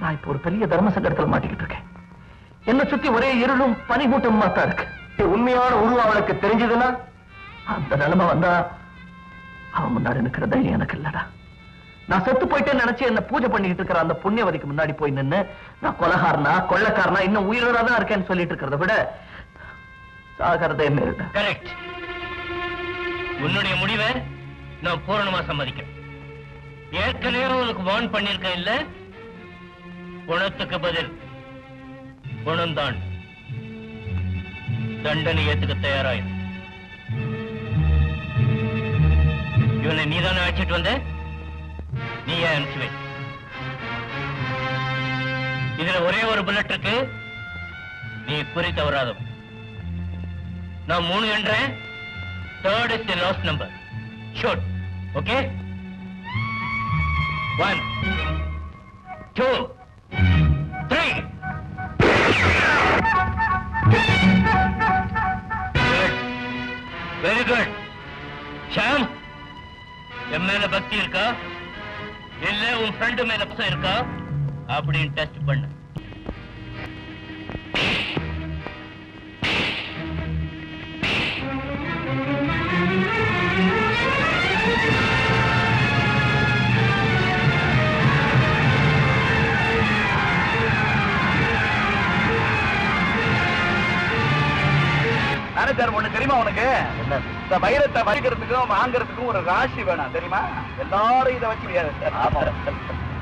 நான் இப்ப ஒரு பெரிய தர்ம சங்கடத்தில் மாட்டிக்கிட்டு இருக்கேன். என்ன சுத்தி ஒரே இருளும் பனிமூட்டமா தான் இருக்கு. உண்மையான உருவம் அவளுக்கு தெரிஞ்சதுன்னா அந்த நிலைமை வந்தா அவன் முன்னாடி நிக்கிற தைரியம் எனக்கு இல்லடா. நான் செத்து போயிட்டேன்னு நினைச்சு என்ன பூஜை பண்ணிட்டு இருக்கிற அந்த புண்ணியவதிக்கு முன்னாடி போய் நின்னு நான் கொலகாரனா கொள்ளக்காரனா இன்னும் உயிரோட தான் இருக்கேன்னு சொல்லிட்டு இருக்கிறத விட சாகிறதே மேல்டா. கரெக்ட். உன்னுடைய முடிவை நான் பூரணமா சம்மதிக்கிறேன். ஏற்கனவே உனக்கு வார்ன் பண்ணிருக்க இல்ல, குணத்துக்கு பதில் குணம்தான். தண்டனை ஏத்துக்க தயாராயிரு. இவனை நீதானே அழைச்சிட்டு வந்த, நீயே அனுப்பிச்சுவே. இதுல ஒரே ஒரு புல்லட் இருக்கு, நீ குறி தவறாதவன். நான் 3 என்றேன், 3rd is the last number. Shoot. Okay? 1, 2, 3. Good. Very good. Sham, என் மேல பக்தி இருக்கா இல்ல உன் ஃப்ரெண்டு மேல பசம் இருக்கா அப்படின்னு டெஸ்ட் பண்ணு. மேனேஜர் ஒண்ணு தெரியுமா உனக்கு? இந்த வைரத்தை வைக்கிறதுக்கும் வாங்குறதுக்கும் ஒரு ராசி வேணாம் தெரியுமா? எல்லாரும் இதை வச்சு முடியாது.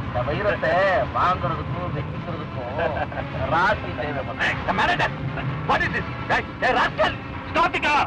இந்த வைரத்தை வாங்குறதுக்கும் வச்சுக்கிறதுக்கும் ராசி தேவை. Manager, what is this? Hey, rascal, stop the car.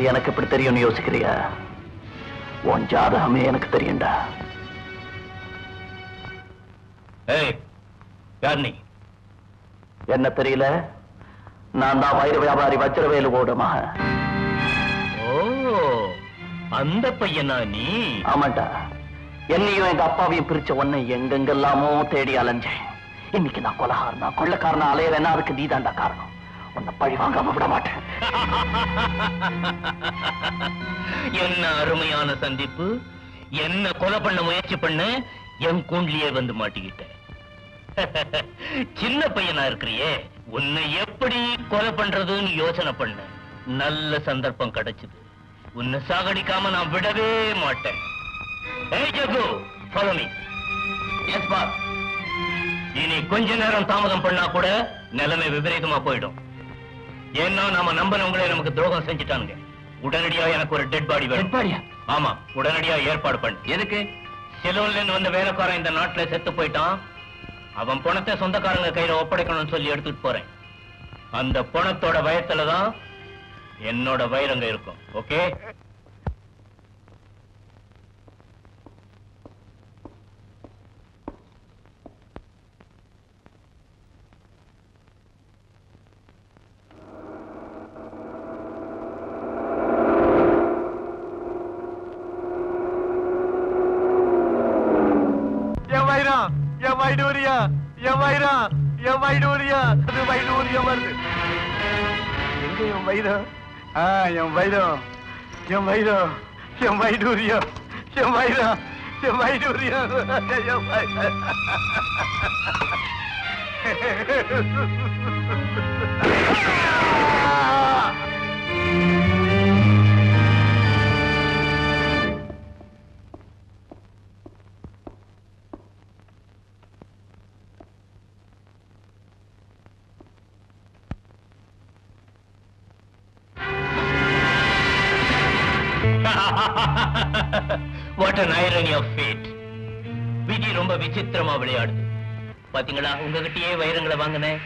எனக்கு எப்படி தெரியும் யோசிக்கிறியா? உன் ஜாதகமே எனக்கு தெரியும்டா. என்ன தெரியல? நான் தான் வைர வியாபாரி வஜ்ரவேலுவோட மகன். ஓ, அந்த பையனா நீ? ஆமாண்டா. என்னையும் எங்க அப்பாவையும் பிரிச்ச உன்னை எங்கெங்கெல்லாமோ தேடி அலைஞ்சேன். இன்னைக்கு நான் கொலகாரனா கொள்ளக்காரனா அலையறேன்னா அதுக்கு நீதாண்டா காரணம். உன்னை பழி வாங்காம விட மாட்டேன். என்ன அருமையான சந்திப்பு. என்ன கொலை பண்ண முயற்சி பண்ண என் கூண்டிலேயே வந்து மாட்டிக்கிட்ட. சின்ன பையனா இருக்கிறியே, உன்னை எப்படி கொலை பண்றதுன்னு யோசனை பண்ண. நல்ல சந்தர்ப்பம் கிடைச்சது. உன்னை சாகடிக்காம நான் விடவே மாட்டேன். ஏய் ஜகு, follow me. Yes boss. இனி கொஞ்ச நேரம் தாமதம் பண்ணா கூட நிலைமை விபரீதமா போயிடும். ஏன்னா நாம நம்பனவங்களே நமக்கு துரோகம் செஞ்சுட்டானுங்க. உடனடியா எனக்கு ஒரு டெட் பாடி வேணும். ஆமா, உடனடியா ஏற்பாடு பண்ணு. எதுக்கு? சிலோன்ல இருந்து வந்த வேலைக்காரன் இந்த நாட்டுல செத்து போயிட்டான். அவன் பணத்தை சொந்தக்காரங்க கையில ஒப்படைக்கணும்னு சொல்லி எடுத்துட்டு போறேன். அந்த பணத்தோட வயத்துலதான் என்னோட வயிறங்க இருக்கும். ஓகே? வைடூரியா, என் வைரா, என் வைடூரியா, அது வைடூரியம் வருது. எங்க என் வைரம்? என் வைரம், என் வைரம், என் வைடூரியம், என் வைரா, என் வைடூரியம், என் வைரம். What an irony of fate. விதி ரொம்ப விசித்திரமா விளையாடுது. பாத்தீங்களா, உங்ககிட்டயே வைரங்களை வாங்கினேன்,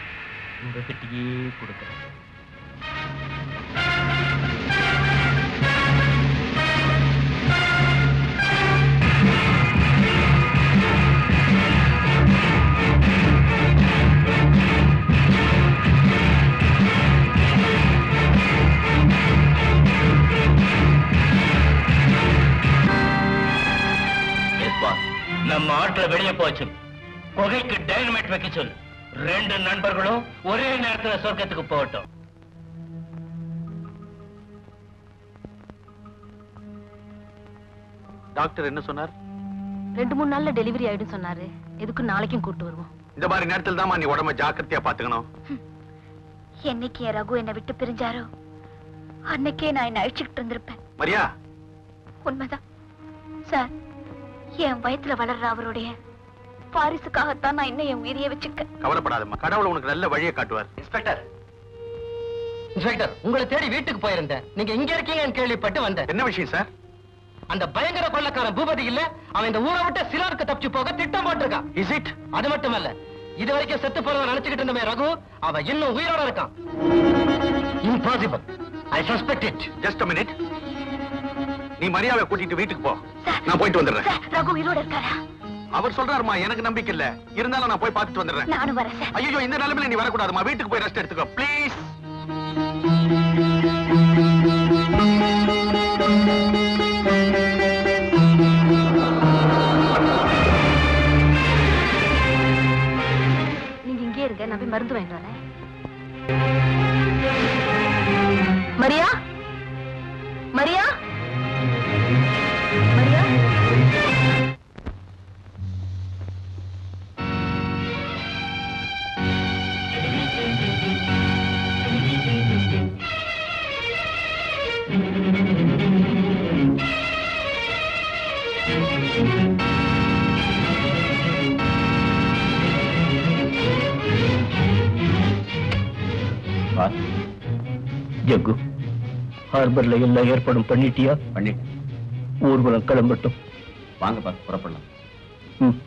உங்ககிட்டயே கொடுக்கிறேன். நம்ம ஆட்ல வெளியே போச்சு. குகைக்கு டைனமைட் வைக்க சொல்லு. 2 நண்பர்களும் ஒரே நேரத்துல சொர்க்கத்துக்கு போகட்டும். டாக்டர் என்ன சொன்னார்? 2-3 நாள்ல டெலிவரி ஆயிடும் சொன்னாரு. எதுக்கு நாளைக்கும் கூட்டு வருவோம். இந்த மாதிரி நேரத்தில் தான் நீ உடம்ப ஜாக்கிரதையா பாத்துக்கணும். என்னைக்கு என் ரகு என்னை விட்டு பிரிஞ்சாரோ அன்னைக்கே நான் என்ன அழிச்சுக்கிட்டு இருந்திருப்பேன். மரியா, உண்மைதான் சார். என் வயித்துல வளர்ற அவருடைய பாரிசுக்காகத்தான் நான் இன்னும் என் உயிரையே வச்சுக்கேன். கவலைப்படாதம்மா, கடவுள் உனக்கு நல்ல வழியை காட்டுவார். இன்ஸ்பெக்டர், உங்களை தேடி வீட்டுக்கு போயிருந்தேன். நீங்க இங்க இருக்கீங்கன்னு கேள்விப்பட்டு வந்தேன். என்ன விஷயம் சார்? அந்த பயங்கர கொள்ளக்காரன் பூபதி இல்ல, அவன் இந்த ஊரை விட்டு சிலாருக்கு தப்பிச்சு போக திட்டம் போட்டிருக்கான். Is it? அது மட்டுமல்ல, இது வரைக்கும் செத்து போறவன் நினைச்சுக்கிட்டு இருந்தமே ரகு, அவன் இன்னும் உயிரோட இருக்கான். Impossible. I suspect it. Just a minute. நீ மரியாதை கூட்டிட்டு வீட்டுக்கு போ. நான் போயிட்டு வந்துடுறேன். ரகு உயிரோட இருக்காரா? அவர் சொல்றாருமா, எனக்கு நம்பிக்கை இல்ல. இருந்தாலும் நான் போய் பார்த்துட்டு வந்துடுறேன். நானும் வரேன் சார். ஐயோ, இந்த நிலைமையில நீ வரக்கூடாதுமா. வீட்டுக்கு போய் ரெஸ்ட் எடுத்துக்கோ ப்ளீஸ். நீங்க இங்கே இருங்க, நான் போய் மருந்து வாங்கிட்டு வரேன். மரியா, மரியா, மரியா. ஜக்கு, ஹார்பர்ல எல்லா ஏற்பாடும் பண்ணிட்டியா? பண்ணிட்டு ஊர்வலம் கிளம்பட்டும். வாங்க புறப்படலாம். ம்.